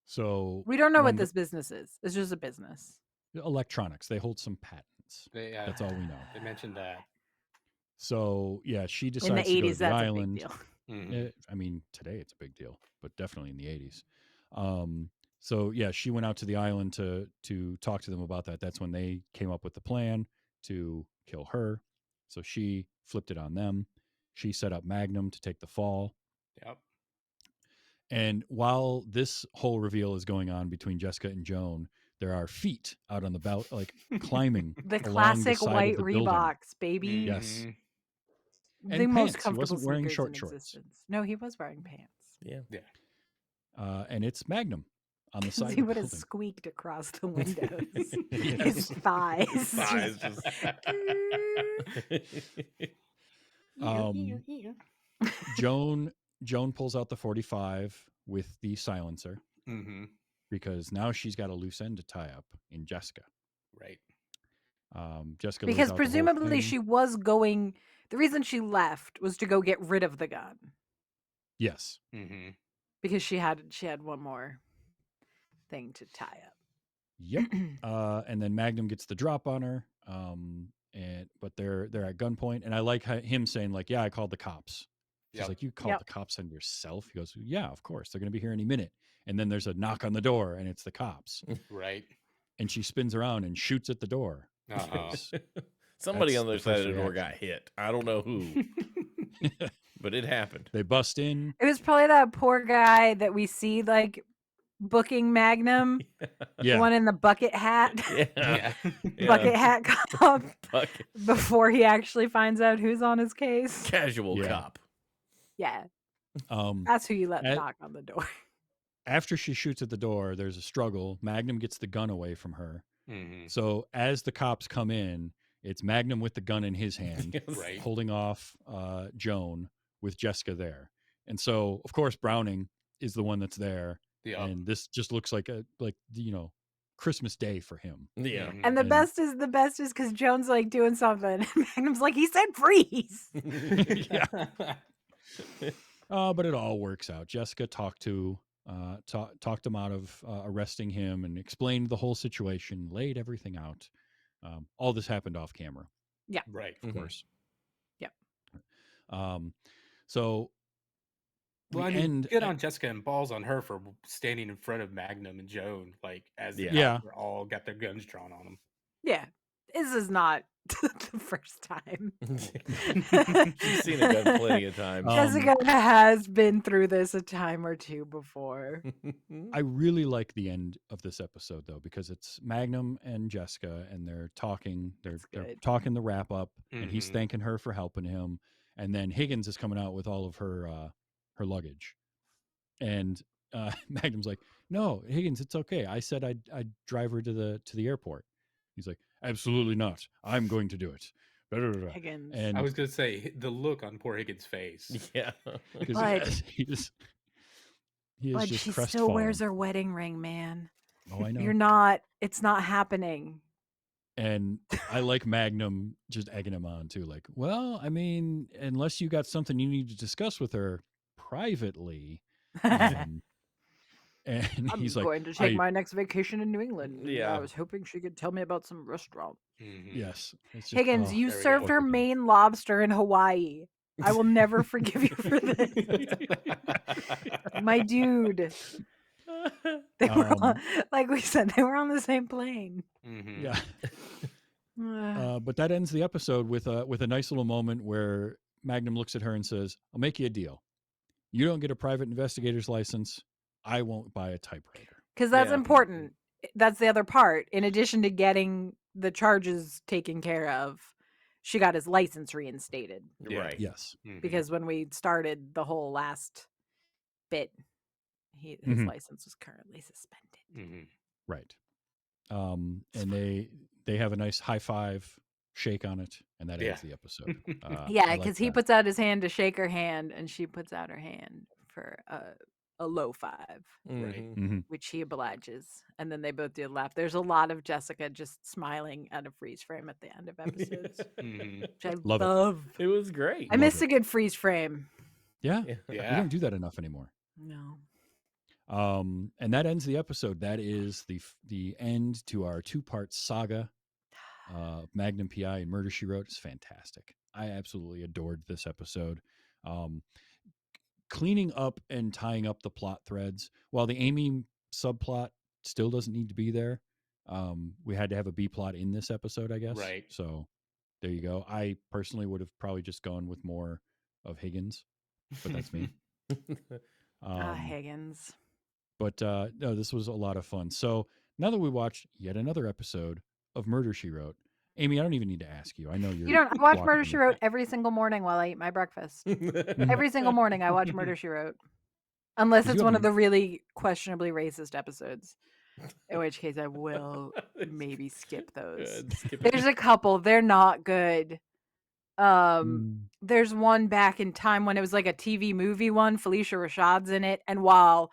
So We don't know what when this business is. It's just a business. electronics, they hold some patents. They, That's all we know. They mentioned that. So yeah, she In the decides to go to 80s, the that's a big island. deal. Mhm. I mean, today it's a big deal, but definitely in the 80s. So yeah, she went out to the island to talk to them about that. That's when they came up with the plan to kill her. So she flipped it on them. She set up Magnum to take the fall. Yep. And while this whole reveal is going on between Jessica and Joan, there are feet out on the like climbing The along the classic side white of the building. Reeboks, baby. Yes. Mhm. The And most pants. He comfortable wasn't wearing sneakers short in shorts. existence. No, he was wearing pants. Yeah. Yeah. And it's Magnum on the side He of the would have building. squeaked across the windows. Yes. His thighs. Thighs just- Um, Joan pulls out the 45 with the silencer Mhm. because now she's got a loose end to tie up in Jessica. Right. Jessica lays because out the whole presumably thing. she was going. The reason she left was to go get rid of the gun Yes. Mhm. because she had one more thing to tie up. Yep. And then Magnum gets the drop on her. But they're at gunpoint, and I like him saying like, "Yeah, I called the cops." She's Yep. like, "You called Yep. the cops on yourself?" He goes, "Yeah, of course. They're going to be here any minute." And then there's a knock on the door, and it's the cops. Right. And she spins around and shoots at the door. Uh-huh. because Somebody That's on the other the side first of the door reaction. got hit. I don't know who, but it happened. They bust in. It was probably that poor guy that we see like booking Magnum, the Yeah. one in the bucket hat, Yeah. Yeah. bucket hat cop, Bucket. before he actually finds out who's on his case. Casual Yeah. cop. Yeah, Um, that's who you let At- knock on the door. after she shoots at the door, there's a struggle. Magnum gets the gun away from her. Mhm. So as the cops come in, it's Magnum with the gun in his hand, Yes. Right. holding off Joan with Jessica there. And so, of course, Browning is the one that's there, Yep. and this just looks like Christmas Day for him. Yeah. Mhm. And the And- best is because Joan's like doing something, and Magnum's like, he said freeze. Yeah. But it all works out. Jessica talked him out of arresting him and explained the whole situation, laid everything out. All this happened off camera, Right. of Mhm. course. Yep. So Well, we I mean, end. good on Jessica and balls on her for standing in front of Magnum and Joan, like as the Yeah. cops are all got their guns drawn on them. Yeah, this is not the first time. She's seen a gun plenty of times. Jessica has been through this a time or two before. I really like the end of this episode though, because it's Magnum and Jessica, and they're talking. They're It's good. talking the wrap up, and he's Mhm. thanking her for helping him. And then Higgins is coming out with all of her luggage, and Magnum's like, "No, Higgins, it's okay. I said I'd drive her to the airport." He's like, "Absolutely not. I'm going to do it." Blah, blah, blah, blah. Higgins. I And was gonna say the look on poor Higgins' face. Yeah. because But he is but just she still crestfallen. wears her wedding ring, man. Oh, I know. You're not. It's not happening. And I like Magnum just egging him on too. Like, well, I mean, unless you got something you need to discuss with her privately, and I'm he's like, going to take I my next vacation in New England. Yeah. I was hoping she could tell me about some restaurant. Mhm. yes, it's just, Higgins, oh, you there we served go. her both of them. Maine lobster in Hawaii. I will never forgive you for this. My dude. They were on, like we said, they were on the same plane. Mhm. Yeah. Ugh. But that ends the episode with a nice little moment where Magnum looks at her and says, "I'll make you a deal. You don't get a private investigator's license. I won't buy a typewriter." Because that's Yeah. important. That's the other part. In addition to getting the charges taken care of, she got his license reinstated. Yeah. Right. Yes. Mhm. Because when we started the whole last bit, his Mhm. license was currently suspended. Mhm. Right. And they have a nice high five, shake on it, and that ends Yeah. the episode. Yeah, I like because he that. puts out his hand to shake her hand, and she puts out her hand for a low five, Right. Mhm. Mhm. which he obliges. And then they both do a laugh. There's a lot of Jessica just smiling at a freeze frame at the end of episodes, Mhm. which I Love it. love. It was great. I Love miss it. a good freeze frame. Yeah, Yeah. we Yeah. don't do that enough anymore. No. And that ends the episode. That is the end to our 2-part saga. Magnum PI and Murder She Wrote is fantastic. I absolutely adored this episode. Um, Cleaning up and tying up the plot threads. While the Amy subplot still doesn't need to be there, we had to have a B plot in this episode, I guess. Right. So there you go. I personally would have probably just gone with more of Higgins, but that's me. Higgins. But no, this was a lot of fun. So now that we watched yet another episode of Murder She Wrote, Amy, I don't even need to ask you. I know you're. You don't. I watch walking Murder in She the- Wrote every single morning while I eat my breakfast. Mhm. Every single morning I watch Murder She Wrote, unless 'Cause it's you have one a- of the really questionably racist episodes. In which case, I will maybe skip those. Skip it. There's a couple. They're not good. Mm. There's one back in time when it was like a TV movie one. Felicia Rashad's in it, and while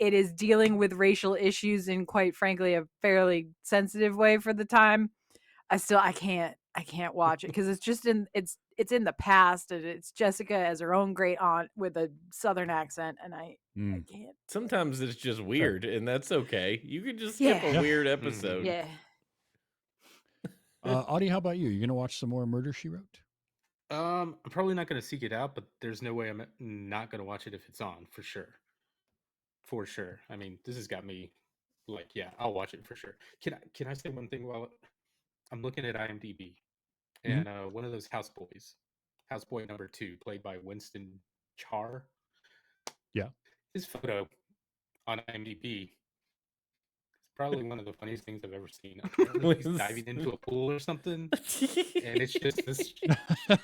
it is dealing with racial issues in quite frankly a fairly sensitive way for the time, I can't watch it because it's just it's in the past, and it's Jessica as her own great aunt with a southern accent, and I Mm. can't. Sometimes it's just weird, and that's okay. You can just skip Yeah. a Yeah. weird episode. Yeah. Audie, how about you? You gonna watch some more Murder She Wrote? I'm probably not gonna seek it out, but there's no way I'm not gonna watch it if it's on for sure. For sure. I mean, this has got me like, yeah, I'll watch it for sure. Can I say one thing while I'm looking at IMDb Mhm. and one of those houseboy number 2, played by Winston Char. Yeah. His photo on IMDb is probably one of the funniest things I've ever seen. Apparently he's diving into a pool or something, and it's just this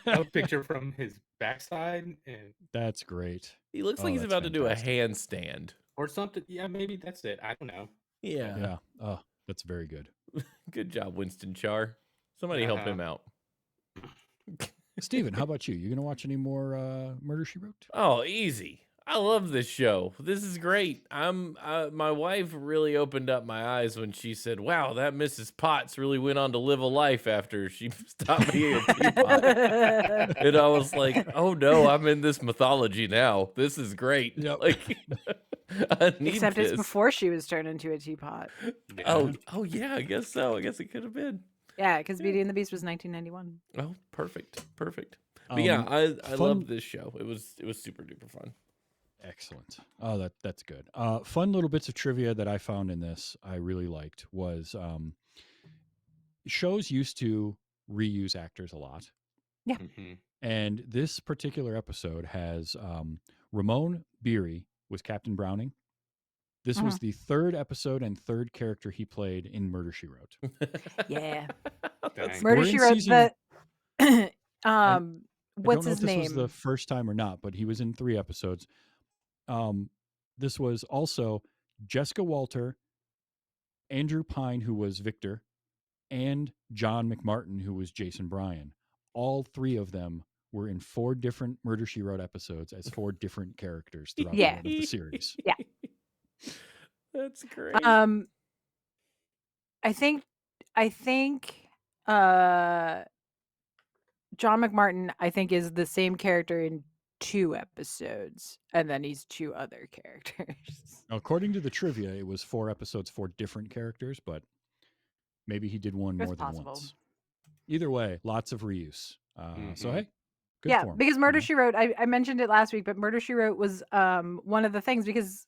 a picture from his backside and That's great. He looks Oh, like he's that's about to do a fantastic. handstand. or something. Yeah, maybe that's it. I don't know. Yeah. Yeah. Oh, that's very good. Good job, Winston Char. Somebody help him out. Steven, how about you? You gonna watch any more Murder She Wrote? Oh, easy. I love this show. This is great. My wife really opened up my eyes when she said, "Wow, that Mrs. Potts really went on to live a life after she stopped being a teapot." And I was like, "Oh no, I'm in this mythology now. This is great." Yep. Like, I need Except this. it's before she was turned into a teapot. Yeah. Oh yeah, I guess so. I guess it could have been. Yeah, because Beauty and the Beast was 1991. Oh, perfect. But yeah, I fun- love this show. It was super duper fun. Excellent. Oh, that's good. Fun little bits of trivia that I found in this I really liked was shows used to reuse actors a lot. Mhm. And this particular episode has Ramon Beery was Captain Browning. This was the third episode and third character he played in Murder She Wrote. Yeah. Dang. Murder We're She in Wrote season- the I what's don't know his if this name? was the first time or not, but he was in 3 episodes. this was also Jessica Walter, Andrew Pine, who was Victor, and John McMartin, who was Jason Bryan. All three of them were in 4 different Murder She Wrote episodes as 4 different characters throughout the Yeah. run of the series. Yeah. That's great. I think uh John McMartin, I think, is the same character in 2 episodes, and then he's 2 other characters. According to the trivia, it was 4 episodes, 4 different characters, but maybe he did one It's more than possible. once. Either way, lots of reuse. So hey, good Yeah, for 'em, because you Murder know? She Wrote, I mentioned it last week, but Murder She Wrote was one of the things because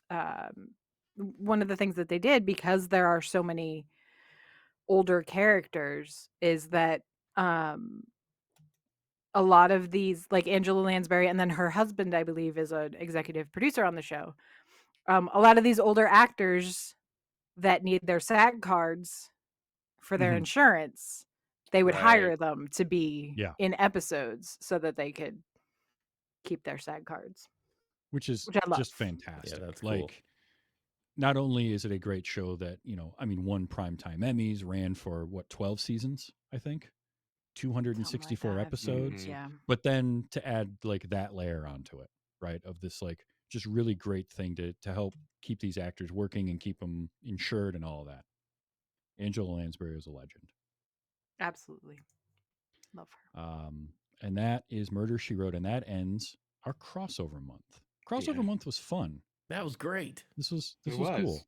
one of the things that they did, because there are so many older characters, is that a lot of these, like Angela Lansbury, and then her husband, I believe, is an executive producer on the show. A lot of these older actors that need their SAG cards for their Mhm. insurance, they would hire Right. them to be Yeah. in episodes so that they could keep their SAG cards, Which is which I love. just fantastic. that's cool. Like, not only is it a great show that, won primetime Emmys, ran for 12 seasons, I think, Something like 264 that. episodes, Yeah. but then to add like that layer onto it, right? Of this like just really great thing to help keep these actors working and keep them insured and all of that. Angela Lansbury is a legend. Absolutely. Love her. And that is Murder She Wrote, and that ends our crossover month. Crossover Yeah. month was fun. That was great. This was It cool.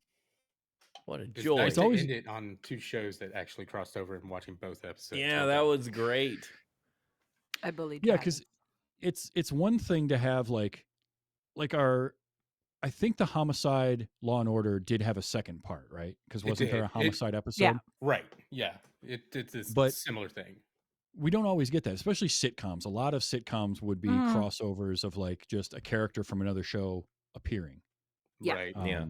What a It's joy. nice It's to always- end it on 2 shows that actually crossed over and watching both episodes. Yeah, Well that done. was great. I believe. Yeah, because it's one thing to have like our, I think the Homicide Law and Order did have a second part, right? Because It wasn't there a did. homicide episode? Yeah. Right. Yeah. It's a But- similar thing. We don't always get that, especially sitcoms. A lot of sitcoms would be Mhm. crossovers of like just a character from another show appearing. Yeah. Right. Yeah.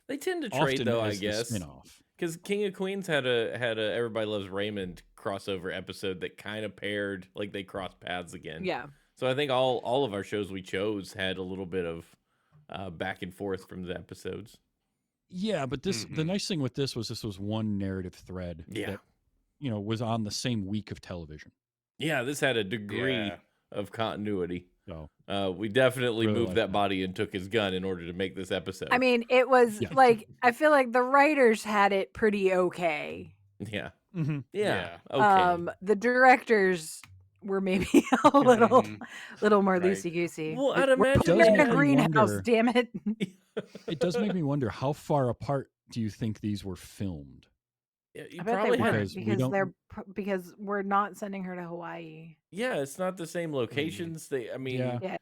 They tend to trade often though, I as the guess. spin-off. Because King of Queens had a Everybody Loves Raymond crossover episode that kind of paired, like they crossed paths again. Yeah. So I think all of our shows we chose had a little bit of back and forth from the episodes. Yeah, but the Mhm. nice thing with this was one narrative thread Yeah. that was on the same week of television. Yeah, this had a degree Yeah. of continuity. So We definitely Really moved like that that. body and took his gun in order to make this episode. I mean, it was Yeah. like, I feel like the writers had it pretty okay. yeah. mm-hmm. Yeah. Yeah. Okay. The directors were maybe a little Mhm. more Right. loosey goosey. Well, I'd It We're imagine putting does it in a make me greenhouse, wonder- damn it. It does make me wonder how far apart do you think these were filmed? You I bet they probably weren't had, Because we because don't- because we're not sending her to Hawaii. yeah, it's not the same locations. I mean, Yeah.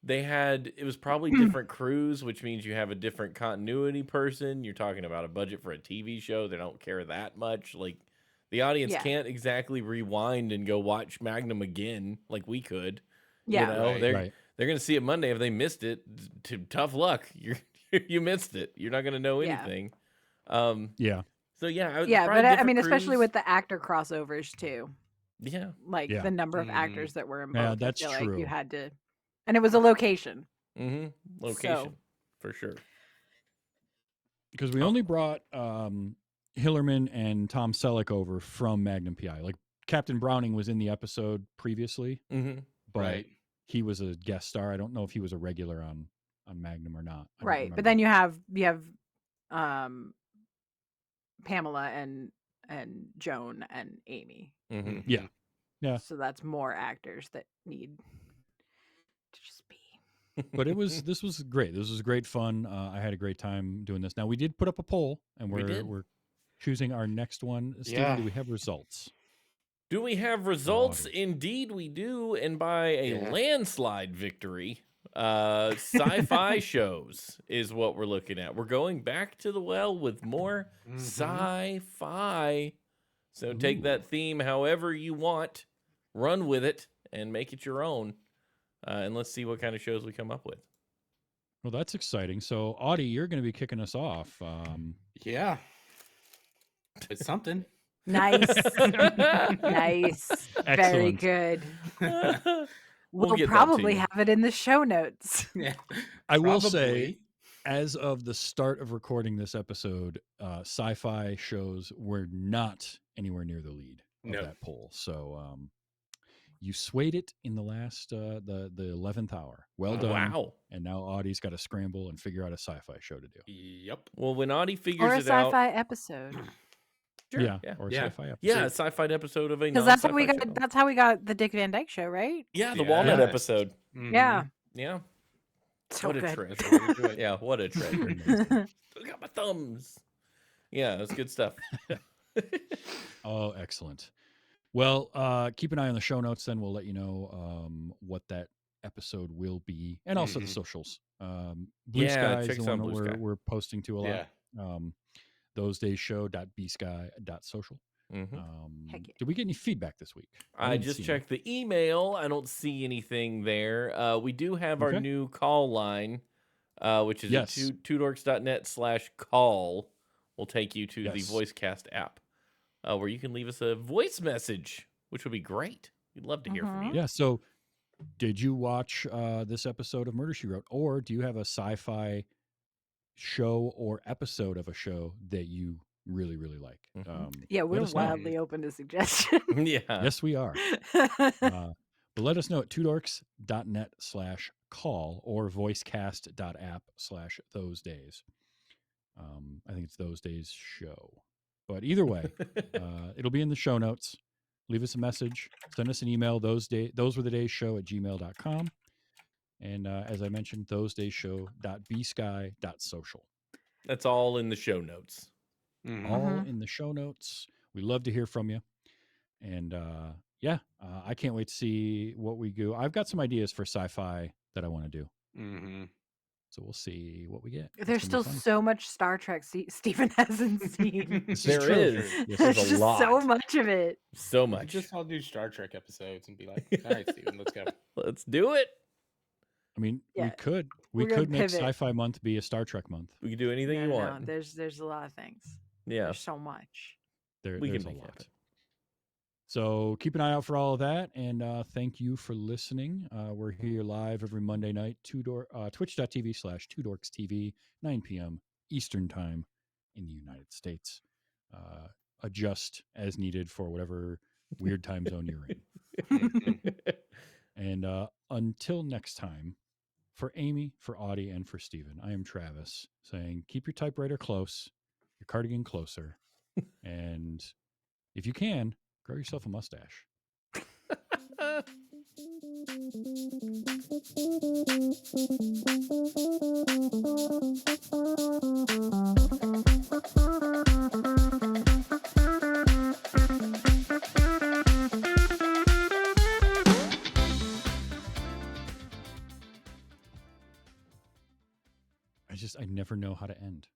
they had, it was probably different crews, which means you have a different continuity person. You're talking about a budget for a TV show. They don't care that much. Like, the audience Yeah. can't exactly rewind and go watch Magnum again like we could. Yeah. You know, Right. Right. they're going to see it Monday. If they missed it, tough luck. You missed it. You're not going to know Yeah. anything. Yeah. So yeah, Yeah, probably but I different mean, especially crews. with the actor crossovers too. Yeah. Like Yeah. the number of Mhm. actors that were in both. Yeah, I that's feel like true. you had to, and it was a location. Mm-hmm. Location for sure. Because we only brought Hillerman and Tom Selleck over from Magnum PI. Like Captain Browning was in the episode previously, Mm-hmm. but Right. he was a guest star. I don't know if he was a regular on Magnum or not. I don't Right. But remember. then you have Pamela and Joan and Amy. Mm-hmm. Yeah. Yeah. So that's more actors that need to just be. But this was great. This was great fun. I had a great time doing this. Now we did put up a poll, and We did. we're choosing our next one. Steven, Yeah. do we have results? Do we have results? Audie. Indeed, we do. And by a Yeah. landslide victory, sci-fi shows is what we're looking at. We're going back to the well with more Mhm. sci-fi. So take Ooh. that theme however you want, run with it, and make it your own. And let's see what kind of shows we come up with. Well, that's exciting. So, Audie, you're going to be kicking us off. Yeah. It's something. Nice. Nice. Very Excellent. good. We'll We'll get that to probably you. have it in the show notes. Yeah. I will say, Probably. as of the start of recording this episode, sci-fi shows were not anywhere near the lead of No. that poll. So you swayed it in the last the 11th hour. Well done. Wow. And now Audie's got to scramble and figure out a sci-fi show to do. Yep. Well, when Audie Or figures a it out, sci-fi episode. sure, Yeah, yeah, or a Yeah. sci-fi episode. yeah, a sci-fi episode of a Because that's how we non-sci-fi got. show. That's how we got the Dick Van Dyke Show, right? Yeah, the Walnut Yes. episode. Yeah. Yeah, So what a good. treasure. Really good. Yeah, what a treasure. Amazing. I got my thumbs. Yeah, that's good stuff. Oh, excellent. Well, keep an eye on the show notes. Then we'll let you know what that episode will be, and also the Mhm. socials. Blue Yeah, Sky is check the us one out, that Blue Sky. we're posting to a lot. Yeah. thosedayshow.bsky.social. Mhm. Heck yeah. Did we get any feedback this week? I didn't just see any. checked the email. I don't see anything there. We do have our Okay. new call line, which is Yes. at twodorks.net/call. Will take you to the Yes. VoiceCast app, where you can leave us a voice message, which would be great. We'd love to hear from you. Yeah. So, did you watch this episode of Murder She Wrote, or do you have a sci-fi show or episode of a show that you really, really like? Mhm. Yeah, let we're us know. wildly open to suggestions. Yeah. Yes, we are. But let us know at twodorks.net/call or voicecast.app/those days. I think it's those days show. But either way, it'll be in the show notes. Leave us a message. Send us an email. Those were the days show @gmail.com. And as I mentioned, thosedayshow.bsky.social. That's all in the show notes. All in the show notes. We love to hear from you. And I can't wait to see what we do. I've got some ideas for sci-fi that I want to do. So we'll see what we get. It's There's gonna still be fun. so much Star Trek Stephen hasn't seen. This is There true. is. Yes, There's There's a just so lot. much of it. So We much. just all do Star Trek episodes and be like, all right, Steven, let's go. Let's do it. I mean, we Yeah, could we're gonna make pivot. Sci-Fi Month be a Star Trek month. We can do anything No, you no, want. there's a lot of things. Yeah. There's so much. There, We there's can a make it lot. happen. So keep an eye out for all of that, and thank you for listening. We're here live every Monday night, twitch.tv/twodorkstv, 9 p.m. Eastern Time in the United States. Adjust as needed for whatever weird time zone you're in. And until next time, for Amy, for Audie, and for Steven, I am Travis saying keep your typewriter close, your cardigan closer, and if you can, grow yourself a mustache. I never know how to end.